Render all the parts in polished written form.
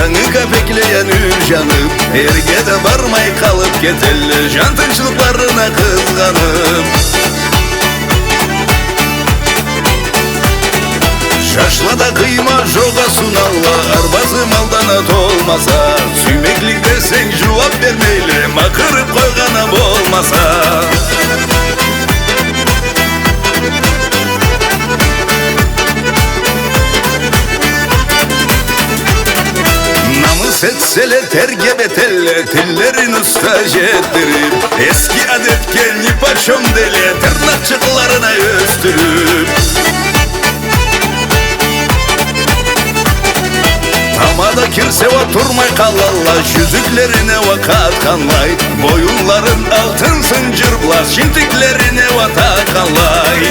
жаңы капеклеyen ür-жанып, эрге де бармай калып кетелі, жан тынчылыкларына кызганып. Шашлада кыйма жога суналла, арбасы малдана толмаса, сүймеклик десең жуап бермейле, макырып койгана болмаса. Намыс этселе терге бетелле, тиллерин уста жеттирип, эски адетке нипочем деле, тырнакчыкларына өстүрүп. Тамада кирсе ва турмай калалла, жүзүклерине ва катканлай, боюнларын алтын сынжырблас, шинтиклерине ва таканлай.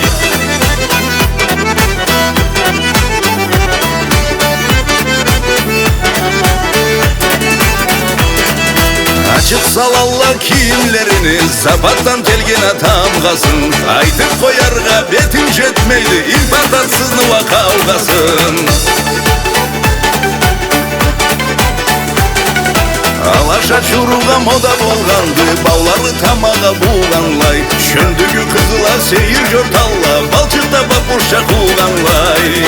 Ачык салалла кийимлерини, запаттан келген атамгасын, айтып коярга бетим жетмейди, импортатсызны ва калгасын. Алаша чуруга мода болганды, баулары тамага буганлай, шөндүгү кызыла сейир жорталла, балчыкта бапурча кууганлай.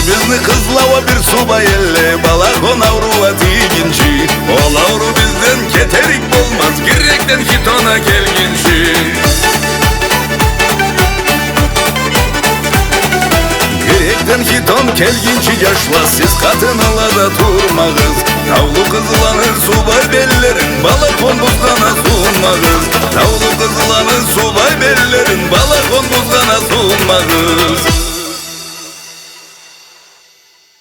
Bizни kızlava bir suba elle, balakon avruva diginci. Ol avru bizden keterik olmaz, girekten hitona gelginci. Girekten hiton kelginci yaşla, siz katınıla turmağız. Tavlu kızılanır subay bellerin, balakon buzdana sunmağız. Tavlu kızılanır subay bellerin, balakon buzdana sunmağız.